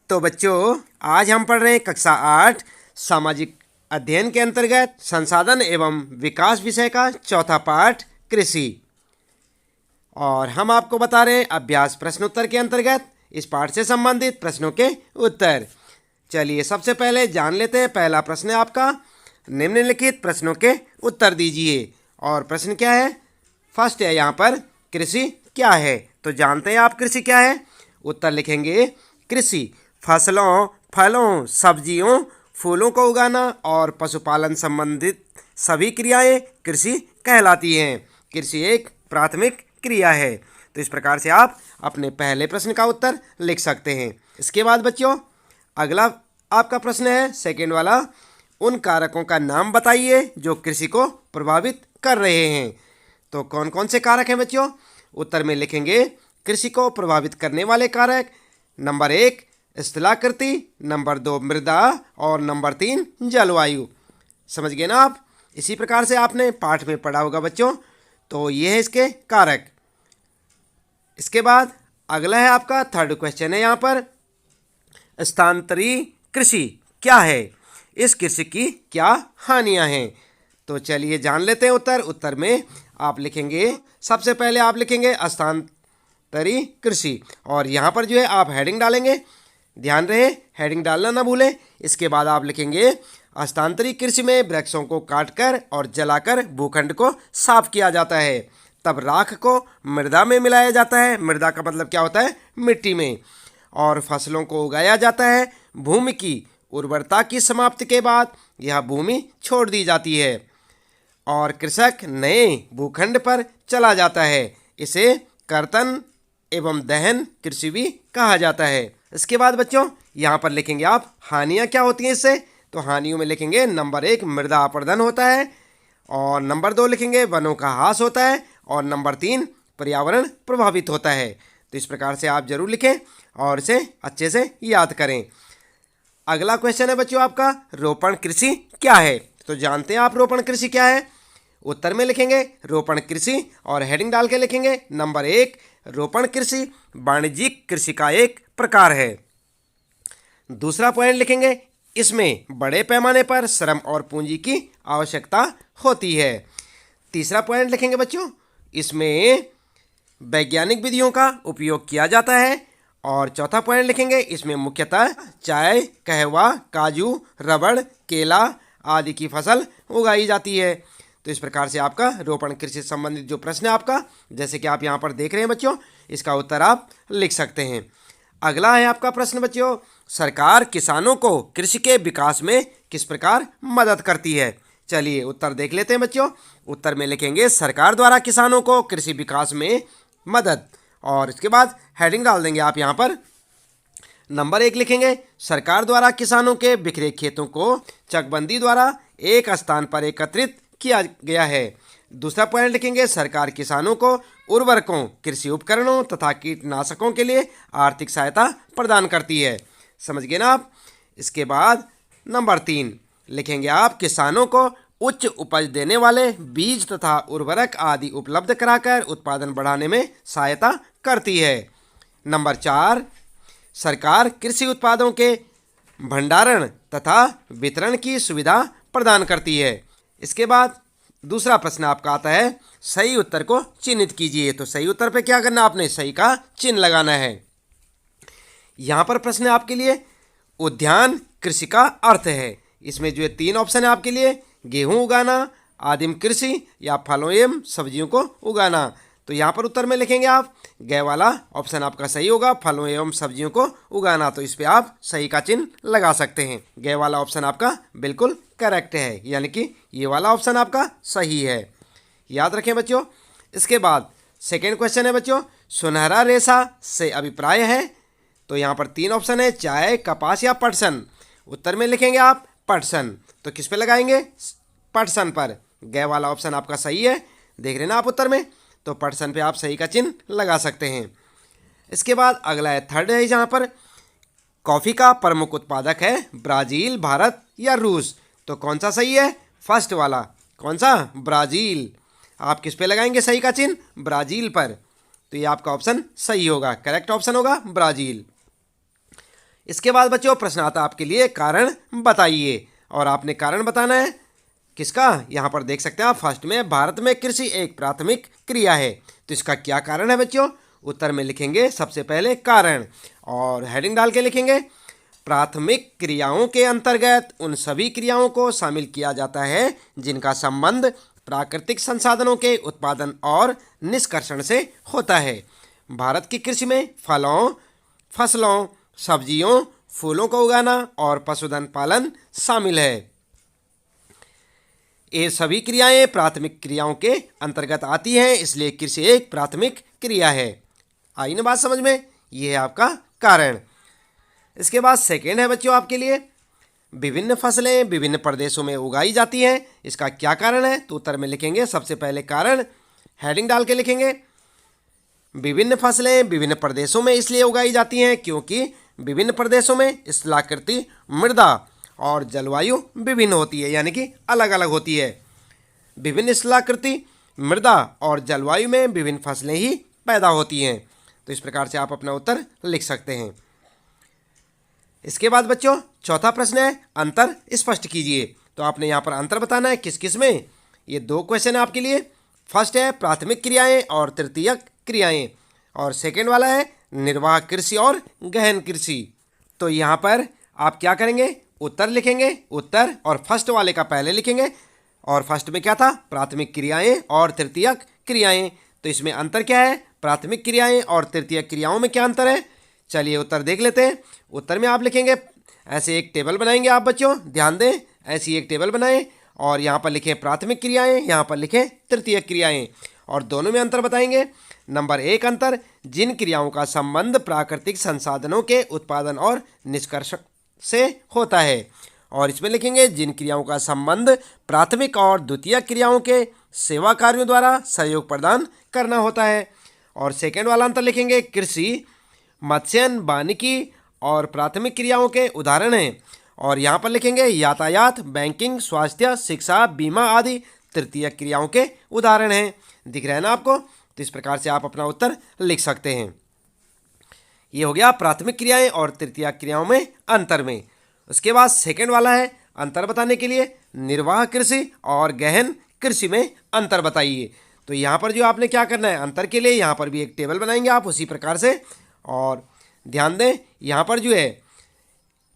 तो बच्चों, आज हम पढ़ रहे हैं कक्षा 8 सामाजिक अध्ययन के अंतर्गत संसाधन एवं विकास विषय का चौथा पाठ कृषि। और हम आपको बता रहे हैं अभ्यास प्रश्नोत्तर के अंतर्गत इस पाठ से संबंधित प्रश्नों के उत्तर। चलिए सबसे पहले जान लेते हैं। पहला प्रश्न है आपका, निम्नलिखित प्रश्नों के उत्तर दीजिए। और प्रश्न क्या है? फर्स्ट है यहाँ पर, कृषि क्या है? तो जानते हैं आप कृषि क्या है। उत्तर लिखेंगे, कृषि फसलों, फलों, सब्जियों, फूलों को उगाना और पशुपालन संबंधित सभी क्रियाएं कृषि कहलाती हैं। कृषि एक प्राथमिक क्रिया है। तो इस प्रकार से आप अपने पहले प्रश्न का उत्तर लिख सकते हैं। इसके बाद बच्चों, अगला आपका प्रश्न है सेकेंड वाला, उन कारकों का नाम बताइए जो कृषि को प्रभावित कर रहे हैं। तो कौन कौन से कारक हैं बच्चों? उत्तर में लिखेंगे, कृषि को प्रभावित करने वाले कारक नंबर 1 स्थलाकृति, नंबर 2 मृदा और नंबर 3 जलवायु। समझ गए ना आप? इसी प्रकार से आपने पाठ में पढ़ा होगा बच्चों। तो ये है इसके कारक। इसके बाद अगला है आपका थर्ड क्वेश्चन है यहाँ पर, स्थानांतरी कृषि क्या है? इस कृषि की क्या हानियां हैं? तो चलिए जान लेते हैं उत्तर। उत्तर में आप लिखेंगे, सबसे पहले आप लिखेंगे स्थानांतरी कृषि, और यहाँ पर जो है आप हेडिंग डालेंगे। ध्यान रहे, हेडिंग डालना ना भूलें। इसके बाद आप लिखेंगे, स्थानांतरी कृषि में वृक्षों को काटकर और जलाकर भूखंड को साफ किया जाता है। तब राख को मृदा में मिलाया जाता है। मृदा का मतलब क्या होता है? मिट्टी में। और फसलों को उगाया जाता है। भूमि की उर्वरता की समाप्ति के बाद यह भूमि छोड़ दी जाती है और कृषक नए भूखंड पर चला जाता है। इसे कर्तन एवं दहन कृषि भी कहा जाता है। इसके बाद बच्चों, यहाँ पर लिखेंगे आप हानियाँ क्या होती हैं इससे। तो हानियों में लिखेंगे, नंबर 1 मृदा अपरदन होता है, और नंबर 2 लिखेंगे वनों का ह्रास होता है, और नंबर 3 पर्यावरण प्रभावित होता है। तो इस प्रकार से आप जरूर लिखें और इसे अच्छे से याद करें। अगला क्वेश्चन है बच्चों आपका, रोपण कृषि क्या है? तो जानते हैं आप रोपण कृषि क्या है। उत्तर में लिखेंगे रोपण कृषि, और हेडिंग डाल के लिखेंगे नंबर 1, रोपण कृषि वाणिज्यिक कृषि का एक प्रकार है। दूसरा पॉइंट लिखेंगे, इसमें बड़े पैमाने पर श्रम और पूंजी की आवश्यकता होती है। तीसरा पॉइंट लिखेंगे बच्चों, इसमें वैज्ञानिक विधियों का उपयोग किया जाता है। और चौथा पॉइंट लिखेंगे, इसमें मुख्यतः चाय, कहवा, काजू, रबड़, केला आदि की फसल उगाई जाती है। तो इस प्रकार से आपका रोपण कृषि से संबंधित जो प्रश्न है आपका, जैसे कि आप यहाँ पर देख रहे हैं बच्चों, इसका उत्तर आप लिख सकते हैं। अगला है आपका प्रश्न बच्चों, सरकार किसानों को कृषि के विकास में किस प्रकार मदद करती है? चलिए उत्तर देख लेते हैं बच्चों। उत्तर में लिखेंगे, सरकार द्वारा किसानों को कृषि विकास में मदद, और इसके बाद हेडिंग डाल देंगे आप यहाँ पर। नंबर 1 लिखेंगे, सरकार द्वारा किसानों के बिखरे खेतों को चकबंदी द्वारा एक स्थान पर एकत्रित किया गया है। दूसरा पॉइंट लिखेंगे, सरकार किसानों को उर्वरकों, कृषि उपकरणों तथा कीटनाशकों के लिए आर्थिक सहायता प्रदान करती है। समझ गए ना आप? इसके बाद नंबर 3 लिखेंगे आप, किसानों को उच्च उपज देने वाले बीज तथा उर्वरक आदि उपलब्ध कराकर उत्पादन बढ़ाने में सहायता करती है। नंबर 4, सरकार कृषि उत्पादों के भंडारण तथा वितरण की सुविधा प्रदान करती है। इसके बाद दूसरा प्रश्न आपका आता है, सही उत्तर को चिन्हित कीजिए। तो सही उत्तर पे क्या करना, आपने सही का चिन्ह लगाना है। यहाँ पर प्रश्न है आपके लिए, उद्यान कृषि का अर्थ है। इसमें जो है 3 ऑप्शन है आपके लिए, गेहूं उगाना, आदिम कृषि या फलों एवं सब्जियों को उगाना। तो यहाँ पर उत्तर में लिखेंगे आप, ग वाला ऑप्शन आपका सही होगा, फलों एवं सब्जियों को उगाना। तो इस पे आप सही का चिन्ह लगा सकते हैं। ग वाला ऑप्शन आपका बिल्कुल करेक्ट है, यानी कि ये वाला ऑप्शन आपका सही है। याद रखें बच्चों। इसके बाद सेकेंड क्वेश्चन है बच्चों, सुनहरा रेशा से अभिप्राय है। तो यहाँ पर 3 ऑप्शन है, चाय, कपास या पटसन। उत्तर में लिखेंगे आप पटसन। तो किस पे लगाएंगे? पटसन पर। ग वाला ऑप्शन आपका सही है, देख रहे ना आप उत्तर में। तो पटसन पे आप सही का चिन्ह लगा सकते हैं। इसके बाद अगला है थर्ड है, जहाँ पर कॉफ़ी का प्रमुख उत्पादक है ब्राज़ील, भारत या रूस। तो कौन सा सही है? फर्स्ट वाला। कौन सा? ब्राज़ील। आप किस पे लगाएंगे सही का चिन्ह? ब्राज़ील पर। तो ये आपका ऑप्शन सही होगा, करेक्ट ऑप्शन होगा ब्राज़ील। इसके बाद बच्चों प्रश्न आता आपके लिए कारण बताइए, और आपने कारण बताना है किसका। यहाँ पर देख सकते हैं आप फर्स्ट में, भारत में कृषि एक प्राथमिक क्रिया है, तो इसका क्या कारण है बच्चों। उत्तर में लिखेंगे सबसे पहले कारण, और हेडिंग डाल के लिखेंगे प्राथमिक क्रियाओं के अंतर्गत उन सभी क्रियाओं को शामिल किया जाता है जिनका संबंध प्राकृतिक संसाधनों के उत्पादन और निष्कर्षण से होता है। भारत की कृषि में फलों, फसलों, सब्जियों, फूलों को उगाना और पशुधन पालन शामिल है। ये सभी क्रियाएं प्राथमिक क्रियाओं के अंतर्गत आती हैं, इसलिए कृषि एक प्राथमिक क्रिया है। आई ना बात समझ में, ये है आपका कारण। इसके बाद सेकेंड है बच्चों आपके लिए, विभिन्न फसलें विभिन्न प्रदेशों में उगाई जाती हैं, इसका क्या कारण है। तो उत्तर में लिखेंगे सबसे पहले कारण, हेडिंग डाल के लिखेंगे विभिन्न फसलें विभिन्न प्रदेशों में इसलिए उगाई जाती हैं क्योंकि विभिन्न प्रदेशों में स्थलाकृति, मृदा और जलवायु विभिन्न होती है, यानी कि अलग अलग होती है। विभिन्न स्थलाकृति, मृदा और जलवायु में विभिन्न फसलें ही पैदा होती हैं। तो इस प्रकार से आप अपना उत्तर लिख सकते हैं। इसके बाद बच्चों चौथा प्रश्न है, अंतर स्पष्ट कीजिए। तो आपने यहाँ पर अंतर बताना है किस किस में। ये दो क्वेश्चन है आपके लिए। फर्स्ट है प्राथमिक क्रियाएं और तृतीयक क्रियाएं, और सेकेंड वाला है निर्वाह कृषि और गहन कृषि। तो यहाँ पर आप क्या करेंगे, उत्तर लिखेंगे, उत्तर और फर्स्ट वाले का पहले लिखेंगे। और फर्स्ट में क्या था, प्राथमिक क्रियाएं और तृतीयक क्रियाएं। तो इसमें अंतर क्या है, प्राथमिक क्रियाएं और तृतीयक क्रियाओं में क्या अंतर है। चलिए उत्तर देख लेते हैं। उत्तर में आप लिखेंगे, ऐसे एक टेबल बनाएंगे आप बच्चों, ध्यान दें, ऐसी एक टेबल बनाएं और यहाँ पर लिखें प्राथमिक क्रियाएं, यहाँ पर लिखें तृतीयक क्रियाएं, और दोनों में अंतर बताएंगे। नंबर एक अंतर, जिन क्रियाओं का संबंध प्राकृतिक संसाधनों के उत्पादन और निष्कर्षण से होता है, और इसमें लिखेंगे जिन क्रियाओं का संबंध प्राथमिक और द्वितीयक क्रियाओं के सेवा कार्यों द्वारा सहयोग प्रदान करना होता है। और सेकेंड वाला अंतर लिखेंगे कृषि, मत्स्यन, वानिकी और प्राथमिक क्रियाओं के उदाहरण हैं, और यहाँ पर लिखेंगे यातायात, बैंकिंग, स्वास्थ्य, शिक्षा, बीमा आदि तृतीयक क्रियाओं के उदाहरण हैं। दिख रहा है ना आपको। तो इस प्रकार से आप अपना उत्तर लिख सकते हैं। ये हो गया प्राथमिक क्रियाएं और तृतीयक क्रियाओं में अंतर में। उसके बाद सेकेंड वाला है, अंतर बताने के लिए निर्वाह कृषि और गहन कृषि में अंतर बताइए। तो यहाँ पर जो आपने क्या करना है, अंतर के लिए यहाँ पर भी एक टेबल बनाएंगे आप उसी प्रकार से, और ध्यान दें यहाँ पर जो है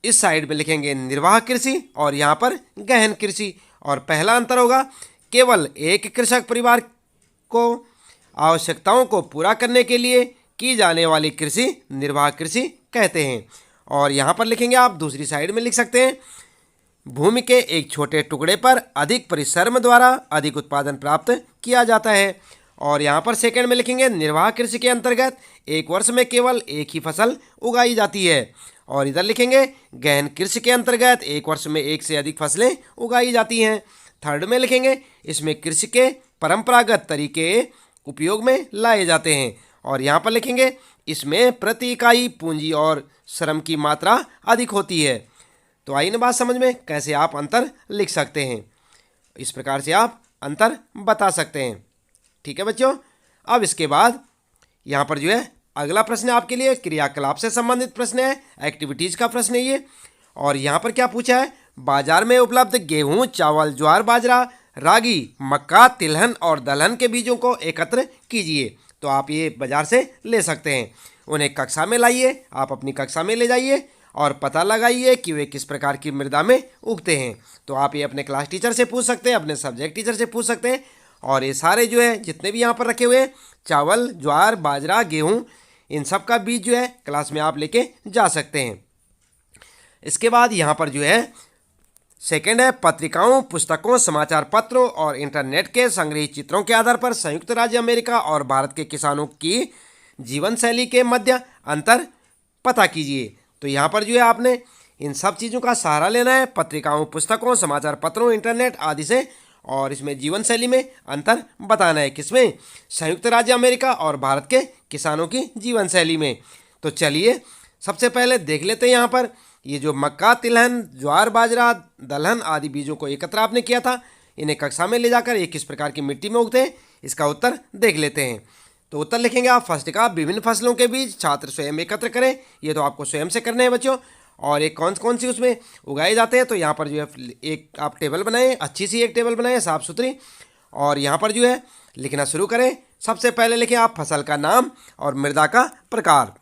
इस साइड में लिखेंगे निर्वाह कृषि और यहाँ पर गहन कृषि। और पहला अंतर होगा, केवल एक कृषक परिवार को आवश्यकताओं को पूरा करने के लिए की जाने वाली कृषि निर्वाह कृषि कहते हैं। और यहाँ पर लिखेंगे आप दूसरी साइड में लिख सकते हैं, भूमि के एक छोटे टुकड़े पर अधिक परिश्रम द्वारा अधिक उत्पादन प्राप्त किया जाता है। और यहाँ पर सेकंड में लिखेंगे निर्वाह कृषि के अंतर्गत एक वर्ष में केवल एक ही फसल उगाई जाती है। और इधर लिखेंगे गहन कृषि के अंतर्गत एक वर्ष में एक से अधिक फसलें उगाई जाती हैं। थर्ड में लिखेंगे इसमें कृषि के परंपरागत तरीके उपयोग में लाए जाते हैं। और यहाँ पर लिखेंगे इसमें प्रति इकाई पूंजी और श्रम की मात्रा अधिक होती है। तो आई ना बात समझ में, कैसे आप अंतर लिख सकते हैं। इस प्रकार से आप अंतर बता सकते हैं। ठीक है बच्चों। अब इसके बाद यहाँ पर जो है अगला प्रश्न आपके लिए क्रियाकलाप से संबंधित प्रश्न है, एक्टिविटीज़ का प्रश्न है ये। और यहाँ पर क्या पूछा है, बाजार में उपलब्ध गेहूँ, चावल, ज्वार, बाजरा, रागी, मक्का, तिलहन और दलहन के बीजों को एकत्र कीजिए। तो आप ये बाजार से ले सकते हैं, उन्हें कक्षा में लाइए, आप अपनी कक्षा में ले जाइए और पता लगाइए कि वे किस प्रकार की मृदा में उगते हैं। तो आप ये अपने क्लास टीचर से पूछ सकते हैं, अपने सब्जेक्ट टीचर से पूछ सकते हैं। और ये सारे जो है जितने भी यहाँ पर रखे हुए हैं, चावल, ज्वार, बाजरा, गेहूँ, इन सब का बीज जो है क्लास में आप लेके जा सकते हैं। इसके बाद यहाँ पर जो है सेकंड है, पत्रिकाओं, पुस्तकों, समाचार पत्रों और इंटरनेट के संग्रहित चित्रों के आधार पर संयुक्त राज्य अमेरिका और भारत के किसानों की जीवन शैली के मध्य अंतर पता कीजिए। तो यहाँ पर जो है आपने इन सब चीज़ों का सहारा लेना है, पत्रिकाओं, पुस्तकों, समाचार पत्रों, इंटरनेट आदि से, और इसमें जीवन शैली में अंतर बताना है। किसमें, संयुक्त राज्य अमेरिका और भारत के किसानों की जीवन शैली में। तो चलिए सबसे पहले देख लेते हैं यहाँ पर ये जो मक्का, तिलहन, ज्वार, बाजरा, दलहन आदि बीजों को एकत्र आपने किया था, इन्हें कक्षा में ले जाकर ये किस प्रकार की मिट्टी में उगते हैं, इसका उत्तर देख लेते हैं। तो उत्तर लिखेंगे आप फर्स्ट का, विभिन्न फसलों के बीज छात्र स्वयं एकत्र करें। ये तो आपको स्वयं से करने हैं बच्चों। और एक कौन कौन सी उसमें उगाए जाते हैं। तो यहाँ पर जो है एक आप टेबल बनाएं, अच्छी सी एक टेबल बनाएं साफ़ सुथरी, और यहाँ पर जो है लिखना शुरू करें। सबसे पहले लिखें आप फसल का नाम और मृदा का प्रकार,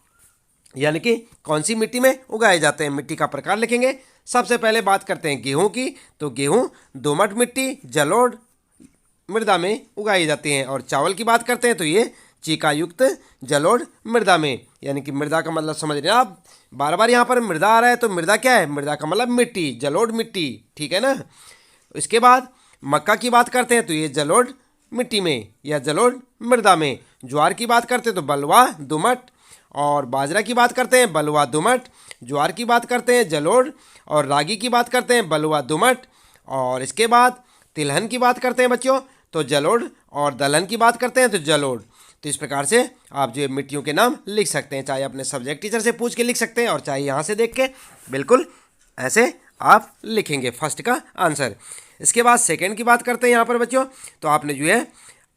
यानी कि कौन सी मिट्टी में उगाए जाते हैं, मिट्टी का प्रकार लिखेंगे। सबसे पहले बात करते हैं गेहूं की, तो गेहूं दोमट मिट्टी जलोढ़ मृदा में उगाई जाती हैं। और चावल की बात करते हैं तो ये चीका युक्त जलोढ़ मृदा में, यानी कि मृदा का मतलब समझ रहे हैं आप, बार बार यहाँ पर मृदा आ रहा है तो मृदा क्या है, मृदा का मतलब मिट्टी, जलोढ़ मिट्टी, ठीक है ना। इसके बाद मक्का की बात करते हैं तो ये जलोढ़ मिट्टी में या जलोढ़ मृदा में। ज्वार की बात करते हैं तो बलुआ दोमट, और बाजरा की बात करते हैं बलुआ दोमट। ज्वार की बात करते हैं जलोढ़, और रागी की बात करते हैं बलुआ दोमट। और इसके बाद तिलहन की बात करते हैं बच्चों तो जलोढ़, और दलहन की बात करते हैं तो जलोढ़। तो इस प्रकार से आप जो मिट्टियों के नाम लिख सकते हैं, चाहे अपने सब्जेक्ट टीचर से पूछ के लिख सकते हैं और चाहे यहाँ से देख के, बिल्कुल ऐसे आप लिखेंगे फर्स्ट का आंसर। इसके बाद सेकंड की बात करते हैं यहाँ पर बच्चों, तो आपने जो है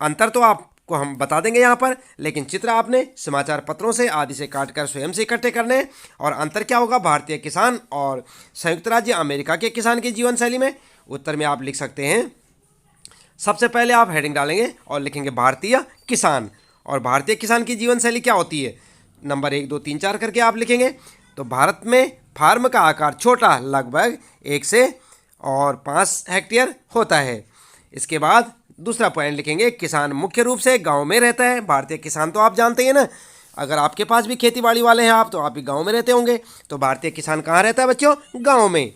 अंतर तो आपको हम बता देंगे यहाँ पर, लेकिन चित्र आपने समाचार पत्रों से आदि से काटकर स्वयं से इकट्ठे करने हैं। और अंतर क्या होगा भारतीय किसान और संयुक्त राज्य अमेरिका के किसान की जीवन शैली में। उत्तर में आप लिख सकते हैं, सबसे पहले आप हेडिंग डालेंगे और लिखेंगे भारतीय किसान, और भारतीय किसान की जीवन शैली क्या होती है, नंबर 1 2 3 4 करके आप लिखेंगे। तो भारत में फार्म का आकार छोटा, लगभग 1 से 5 हेक्टेयर होता है। इसके बाद दूसरा पॉइंट लिखेंगे, किसान मुख्य रूप से गांव में रहता है। भारतीय किसान तो आप जानते हैं ना, अगर आपके पास भी खेती बाड़ी वाले हैं आप, तो आप भी गांव में रहते होंगे। तो भारतीय किसान कहाँ रहता है बच्चों, गांव में।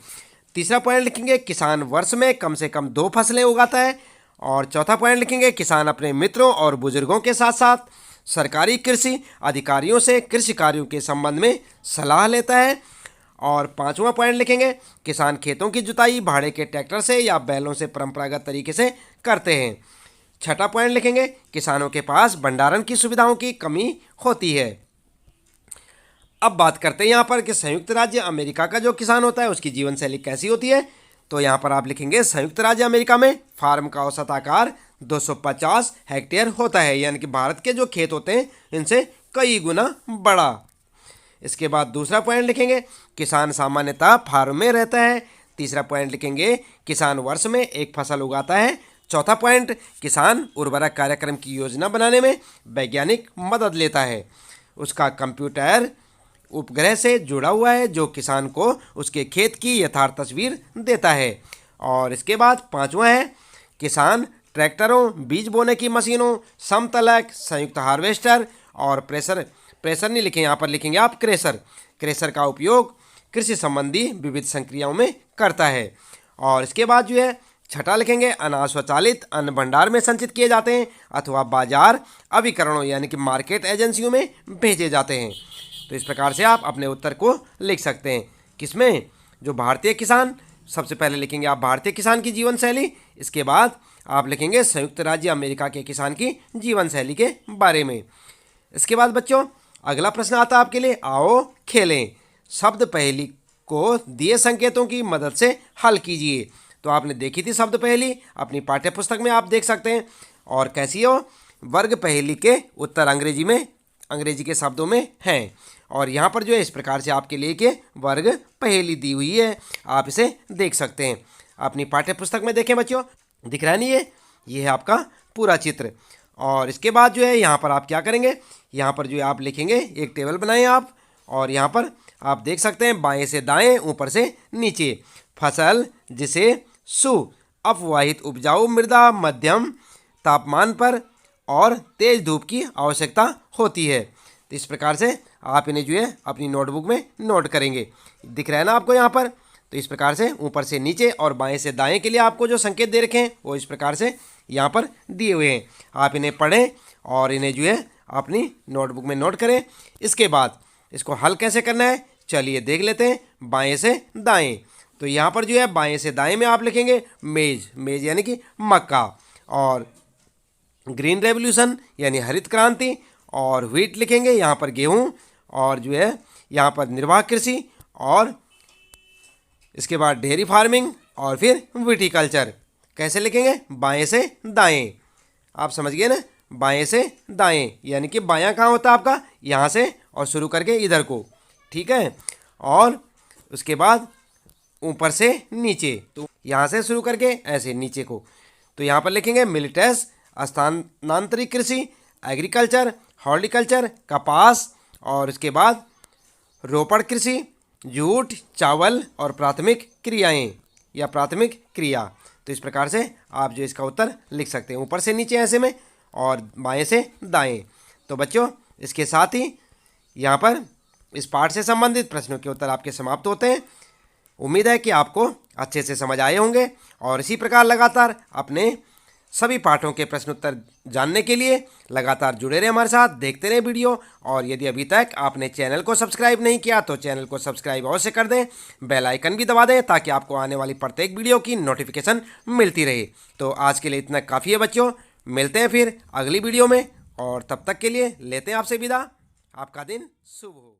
तीसरा पॉइंट लिखेंगे, किसान वर्ष में कम से कम 2 फसलें उगाता है। और चौथा पॉइंट लिखेंगे, किसान अपने मित्रों और बुजुर्गों के साथ साथ सरकारी कृषि अधिकारियों से कृषि कार्यों के संबंध में सलाह लेता है। और पांचवा पॉइंट लिखेंगे, किसान खेतों की जुताई भाड़े के ट्रैक्टर से या बैलों से परंपरागत तरीके से करते हैं। छठा पॉइंट लिखेंगे, किसानों के पास भंडारण की सुविधाओं की कमी होती है। अब बात करते हैं यहाँ पर कि संयुक्त राज्य अमेरिका का जो किसान होता है उसकी जीवन शैली कैसी होती है। तो यहाँ पर आप लिखेंगे, संयुक्त राज्य अमेरिका में फार्म का औसत आकार 250 हेक्टेयर होता है, यानी कि भारत के जो खेत होते हैं इनसे कई गुना बड़ा। इसके बाद दूसरा पॉइंट लिखेंगे, किसान सामान्यतः फार्म में रहता है। तीसरा पॉइंट लिखेंगे, किसान वर्ष में 1 फसल उगाता है। चौथा पॉइंट, किसान उर्वरक कार्यक्रम की योजना बनाने में वैज्ञानिक मदद लेता है। उसका कंप्यूटर उपग्रह से जुड़ा हुआ है जो किसान को उसके खेत की यथार्थ तस्वीर देता है। और इसके बाद पांचवा है, किसान ट्रैक्टरों, बीज बोने की मशीनों, समतलक, संयुक्त हार्वेस्टर और प्रेशर नहीं लिखें, यहाँ पर लिखेंगे आप क्रेशर का उपयोग कृषि संबंधी विविध संक्रियाओं में करता है। और इसके बाद जो है छठा लिखेंगे, अनाज स्वचालित अन्न भंडार में संचित किए जाते हैं अथवा बाजार अभिकरणों यानी कि मार्केट एजेंसियों में भेजे जाते हैं। तो इस प्रकार से आप अपने उत्तर को लिख सकते हैं। किसमें, जो भारतीय किसान, सबसे पहले लिखेंगे आप भारतीय किसान की जीवन शैली, इसके बाद आप लिखेंगे संयुक्त राज्य अमेरिका के किसान की जीवन शैली के बारे में। इसके बाद बच्चों अगला प्रश्न आता है आपके लिए, आओ खेलें। शब्द पहेली को दिए संकेतों की मदद से हल कीजिए। तो आपने देखी थी शब्द पहेली अपनी पाठ्य पुस्तक में, आप देख सकते हैं। और कैसी हो, वर्ग पहेली के उत्तर अंग्रेजी के शब्दों में हैं। और यहाँ पर जो है इस प्रकार से आपके लिए के वर्ग पहेली दी हुई है, आप इसे देख सकते हैं अपनी पाठ्य पुस्तक में। देखें बच्चों, दिख रहा है नहीं, ये है आपका पूरा चित्र। और इसके बाद जो है यहाँ पर आप क्या करेंगे, यहाँ पर जो है आप लिखेंगे, एक टेबल बनाएं आप, और यहाँ पर आप देख सकते हैं बाएं से दाएं, ऊपर से नीचे, फसल जिसे अपवाहित उपजाऊ मृदा, मध्यम तापमान पर और तेज धूप की आवश्यकता होती है। तो इस प्रकार से आप इन्हें जो है अपनी नोटबुक में नोट करेंगे। दिख रहा है ना आपको यहाँ पर। तो इस प्रकार से ऊपर से नीचे और बाएं से दाएं के लिए आपको जो संकेत दे रखे हैं वो इस प्रकार से यहाँ पर दिए हुए हैं। आप इन्हें पढ़ें और इन्हें जो है अपनी नोटबुक में नोट करें। इसके बाद इसको हल कैसे करना है, चलिए देख लेते हैं। बाएं से दाएं, तो यहाँ पर जो है बाएं से दाएं में आप लिखेंगे मेज यानी कि मक्का, और ग्रीन रेवोल्यूशन यानी हरित क्रांति, और व्हीट लिखेंगे यहाँ पर गेहूँ, और जो है यहाँ पर निर्वाह कृषि, और इसके बाद डेयरी फार्मिंग, और फिर विटीकल्चर। कैसे लिखेंगे, बाएं से दाएं। आप समझ गए ना, बाएं से दाएं यानी कि बायां कहाँ होता है आपका, यहाँ से और शुरू करके इधर को, ठीक है। और उसके बाद ऊपर से नीचे, तो यहाँ से शुरू करके ऐसे नीचे को। तो यहाँ पर लिखेंगे मिलिटस, स्थानांतरित कृषि, एग्रीकल्चर, हॉर्टिकल्चर, कपास, और उसके बाद रोपड़ कृषि, जूट, चावल और प्राथमिक क्रियाएं या प्राथमिक क्रिया। तो इस प्रकार से आप जो इसका उत्तर लिख सकते हैं, ऊपर से नीचे ऐसे में और बाएं से दाएं। तो बच्चों, इसके साथ ही यहाँ पर इस पाठ से संबंधित प्रश्नों के उत्तर आपके समाप्त होते हैं। उम्मीद है कि आपको अच्छे से समझ आए होंगे और इसी प्रकार लगातार अपने सभी पाठों के प्रश्न उत्तर जानने के लिए लगातार जुड़े रहे हमारे साथ, देखते रहे वीडियो। और यदि अभी तक आपने चैनल को सब्सक्राइब नहीं किया तो चैनल को सब्सक्राइब अवश्य कर दें, बेल आइकन भी दबा दें ताकि आपको आने वाली प्रत्येक वीडियो की नोटिफिकेशन मिलती रहे। तो आज के लिए इतना काफ़ी है बच्चों, मिलते हैं फिर अगली वीडियो में और तब तक के लिए लेते हैं आपसे विदा। आपका दिन शुभ हो।